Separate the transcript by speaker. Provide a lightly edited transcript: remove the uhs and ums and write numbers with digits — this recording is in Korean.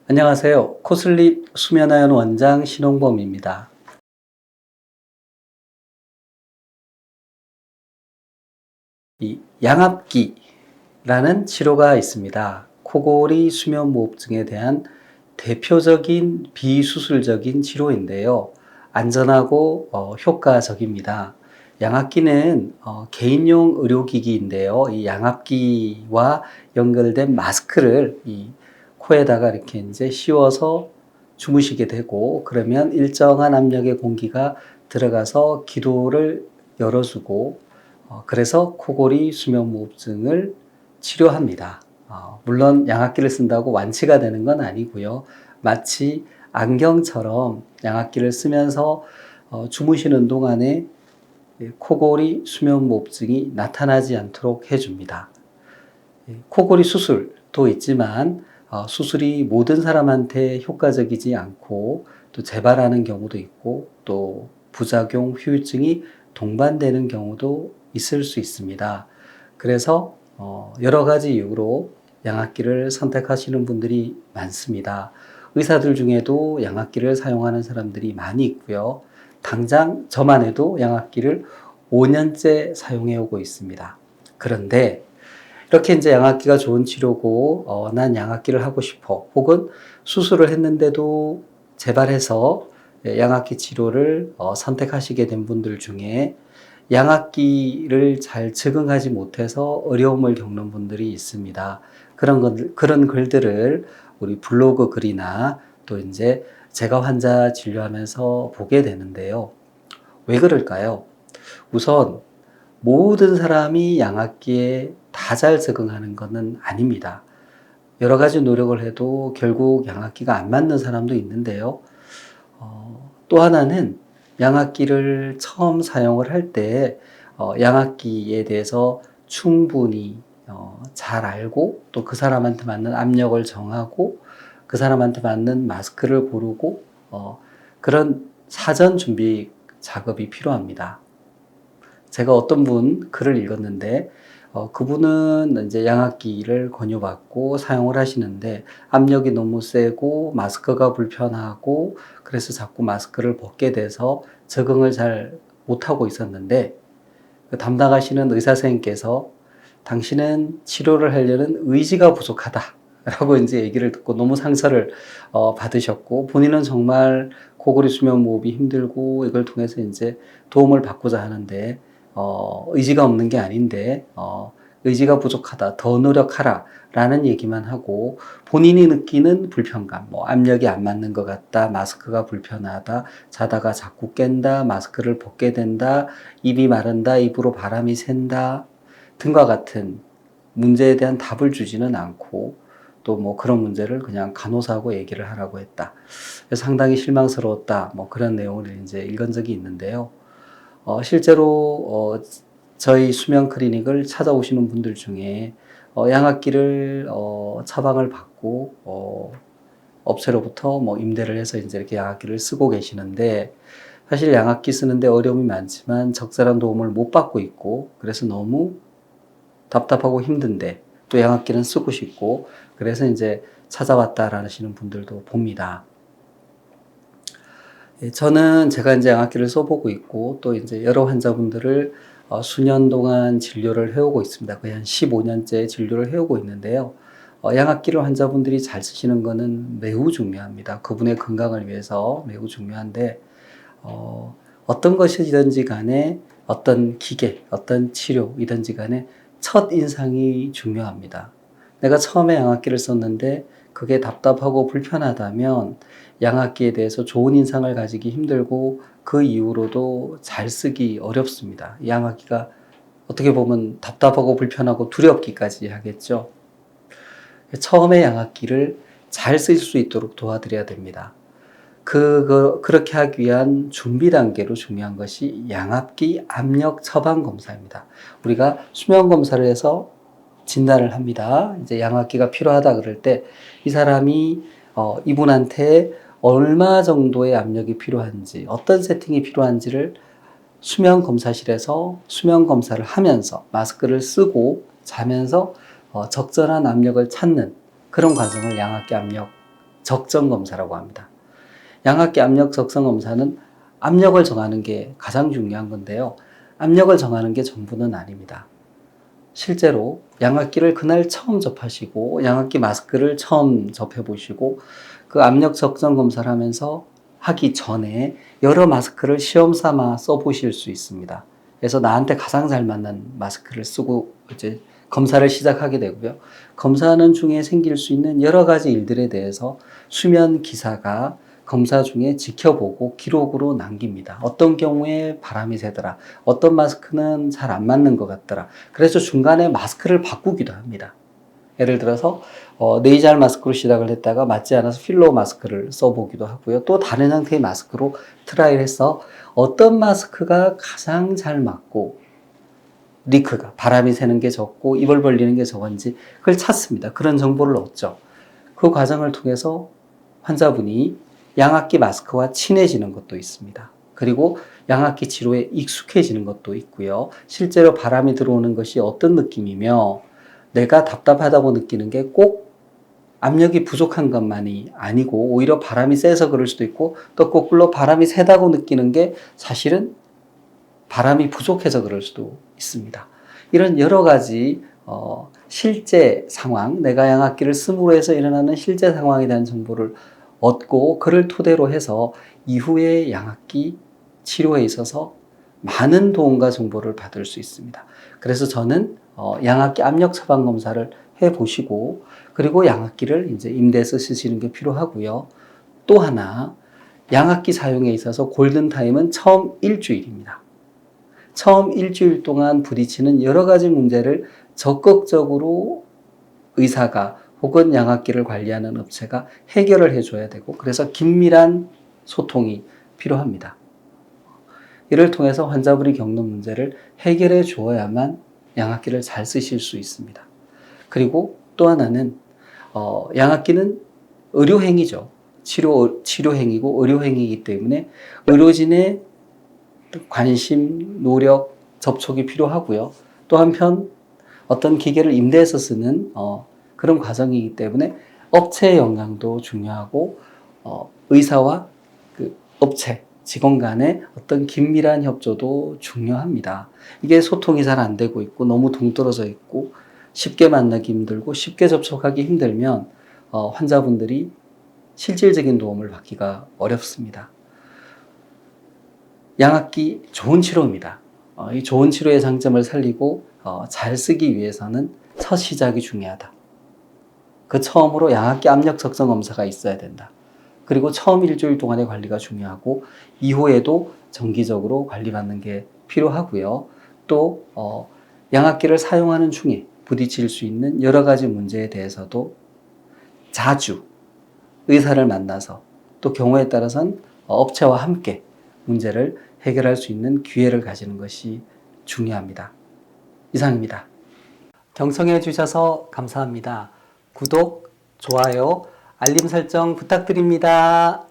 Speaker 1: 안녕하세요. 코슬립 수면하연 원장 신홍범입니다. 이 양압기라는 치료가 있습니다. 코골이 수면무호흡증에 대한 대표적인 비수술적인 치료인데요. 안전하고 효과적입니다. 양압기는 개인용 의료기기인데요. 이 양압기와 연결된 마스크를 이 코에다가 이렇게 이제 씌워서 주무시게 되고, 그러면 일정한 압력의 공기가 들어가서 기도를 열어주고, 그래서 코골이 수면무호흡증을 치료합니다. 물론 양압기를 쓴다고 완치가 되는 건 아니고요. 마치 안경처럼 양압기를 쓰면서 주무시는 동안에 코골이 수면무호흡증이 나타나지 않도록 해줍니다. 코골이 수술도 있지만 수술이 모든 사람한테 효과적이지 않고 또 재발하는 경우도 있고 또 부작용, 후유증이 동반되는 경우도 있을 수 있습니다. 그래서 여러 가지 이유로 양압기를 선택하시는 분들이 많습니다. 의사들 중에도 양압기를 사용하는 사람들이 많이 있고요. 당장 저만 해도 양압기를 5년째 사용해 오고 있습니다. 그런데 이렇게 이제 양압기가 좋은 치료고, 난 양압기를 하고 싶어. 혹은 수술을 했는데도 재발해서 양압기 치료를 선택하시게 된 분들 중에 양압기를 잘 적응하지 못해서 어려움을 겪는 분들이 있습니다. 그런 글들을 우리 블로그 글이나 또 이제 제가 환자 진료하면서 보게 되는데요. 왜 그럴까요? 우선 모든 사람이 양압기에 다 잘 적응하는 것은 아닙니다. 여러 가지 노력을 해도 결국 양압기가 안 맞는 사람도 있는데요. 또 하나는 양압기를 처음 사용을 할 때 양압기에 대해서 충분히 잘 알고 또 그 사람한테 맞는 압력을 정하고 그 사람한테 맞는 마스크를 고르고 그런 사전 준비 작업이 필요합니다. 제가 어떤 분 글을 읽었는데 그분은 이제 양압기를 권유받고 사용을 하시는데 압력이 너무 세고 마스크가 불편하고 그래서 자꾸 마스크를 벗게 돼서 적응을 잘 못하고 있었는데, 그 담당하시는 의사 선생님께서 당신은 치료를 하려는 의지가 부족하다 라고 이제 얘기를 듣고 너무 상처를 받으셨고, 본인은 정말 코골이 수면 무호흡이 힘들고 이걸 통해서 이제 도움을 받고자 하는데 의지가 없는 게 아닌데 의지가 부족하다, 더 노력하라 라는 얘기만 하고, 본인이 느끼는 불편감, 뭐 압력이 안 맞는 것 같다, 마스크가 불편하다, 자다가 자꾸 깬다, 마스크를 벗게 된다, 입이 마른다, 입으로 바람이 샌다 등과 같은 문제에 대한 답을 주지는 않고 또 뭐 그런 문제를 그냥 간호사하고 얘기를 하라고 했다. 상당히 실망스러웠다. 뭐 그런 내용을 이제 읽은 적이 있는데요. 실제로 저희 수면 클리닉을 찾아오시는 분들 중에 양압기를 처방을 받고 업체로부터 뭐 임대를 해서 이제 이렇게 양압기를 쓰고 계시는데, 사실 양압기 쓰는데 어려움이 많지만 적절한 도움을 못 받고 있고 그래서 너무 답답하고 힘든데 또 양압기는 쓰고 싶고 그래서 이제 찾아왔다라는 분들도 봅니다. 저는 제가 이제 양압기를 써보고 있고 또 이제 여러 환자분들을 수년 동안 진료를 해오고 있습니다. 거의 한 15년째 진료를 해오고 있는데요. 양압기를 환자분들이 잘 쓰시는 것은 매우 중요합니다. 그분의 건강을 위해서 매우 중요한데, 어떤 것이든지 간에 어떤 기계, 어떤 치료이든지 간에 첫 인상이 중요합니다. 내가 처음에 양압기를 썼는데 그게 답답하고 불편하다면 양압기에 대해서 좋은 인상을 가지기 힘들고 그 이후로도 잘 쓰기 어렵습니다. 양압기가 어떻게 보면 답답하고 불편하고 두렵기까지 하겠죠. 처음에 양압기를 잘 쓸 수 있도록 도와드려야 됩니다. 그렇게 하기 위한 준비 단계로 중요한 것이 양압기 압력 처방 검사입니다. 우리가 수면 검사를 해서 진단을 합니다. 이제 양압기가 필요하다 그럴 때 이 사람이 이분한테 얼마 정도의 압력이 필요한지, 어떤 세팅이 필요한지를 수면 검사실에서 수면 검사를 하면서 마스크를 쓰고 자면서 적절한 압력을 찾는 그런 과정을 양압기 압력 적정 검사라고 합니다. 양압기 압력 적정 검사는 압력을 정하는 게 가장 중요한 건데요. 압력을 정하는 게 전부는 아닙니다. 실제로 양압기를 그날 처음 접하시고 양압기 마스크를 처음 접해보시고 그 압력 적정 검사를 하면서 하기 전에 여러 마스크를 시험 삼아 써보실 수 있습니다. 그래서 나한테 가장 잘 맞는 마스크를 쓰고 이제 검사를 시작하게 되고요. 검사하는 중에 생길 수 있는 여러 가지 일들에 대해서 수면 기사가 검사 중에 지켜보고 기록으로 남깁니다. 어떤 경우에 바람이 새더라. 어떤 마스크는 잘 안 맞는 것 같더라. 그래서 중간에 마스크를 바꾸기도 합니다. 예를 들어서 네이잘 마스크로 시작을 했다가 맞지 않아서 필러 마스크를 써보기도 하고요. 또 다른 형태의 마스크로 트라이해서 어떤 마스크가 가장 잘 맞고 리크가 바람이 새는 게 적고 입을 벌리는 게 적은지 그걸 찾습니다. 그런 정보를 얻죠. 그 과정을 통해서 환자분이 양압기 마스크와 친해지는 것도 있습니다. 그리고 양압기 치료에 익숙해지는 것도 있고요. 실제로 바람이 들어오는 것이 어떤 느낌이며 내가 답답하다고 느끼는 게 꼭 압력이 부족한 것만이 아니고 오히려 바람이 세서 그럴 수도 있고 또 거꾸로 바람이 세다고 느끼는 게 사실은 바람이 부족해서 그럴 수도 있습니다. 이런 여러 가지 실제 상황, 내가 양압기를 씀으로 해서 일어나는 실제 상황에 대한 정보를 얻고 그를 토대로 해서 이후에 양압기 치료에 있어서 많은 도움과 정보를 받을 수 있습니다. 그래서 저는 양압기 압력 처방 검사를 해보시고 그리고 양압기를 이제 임대해서 쓰시는 게 필요하고요. 또 하나 양압기 사용에 있어서 골든타임은 처음 일주일입니다. 처음 일주일 동안 부딪히는 여러 가지 문제를 적극적으로 의사가 혹은 양압기를 관리하는 업체가 해결을 해줘야 되고 그래서 긴밀한 소통이 필요합니다. 이를 통해서 환자분이 겪는 문제를 해결해 주어야만 양압기를 잘 쓰실 수 있습니다. 그리고 또 하나는 양압기는 의료행위죠. 치료행위고 의료행위이기 때문에 의료진의 관심, 노력, 접촉이 필요하고요. 또 한편 어떤 기계를 임대해서 쓰는 그런 과정이기 때문에 업체의 영향도 중요하고 의사와 그 업체, 직원 간의 어떤 긴밀한 협조도 중요합니다. 이게 소통이 잘 안 되고 있고 너무 동떨어져 있고 쉽게 만나기 힘들고 쉽게 접촉하기 힘들면 환자분들이 실질적인 도움을 받기가 어렵습니다. 양압기 좋은 치료입니다. 이 좋은 치료의 장점을 살리고 잘 쓰기 위해서는 첫 시작이 중요하다. 그 처음으로 양압기 압력 적정 검사가 있어야 된다. 그리고 처음 일주일 동안의 관리가 중요하고 이후에도 정기적으로 관리받는 게 필요하고요. 또 양압기를 사용하는 중에 부딪힐 수 있는 여러 가지 문제에 대해서도 자주 의사를 만나서 또 경우에 따라서는 업체와 함께 문제를 해결할 수 있는 기회를 가지는 것이 중요합니다. 이상입니다. 경청해 주셔서 감사합니다. 구독, 좋아요, 알림 설정 부탁드립니다.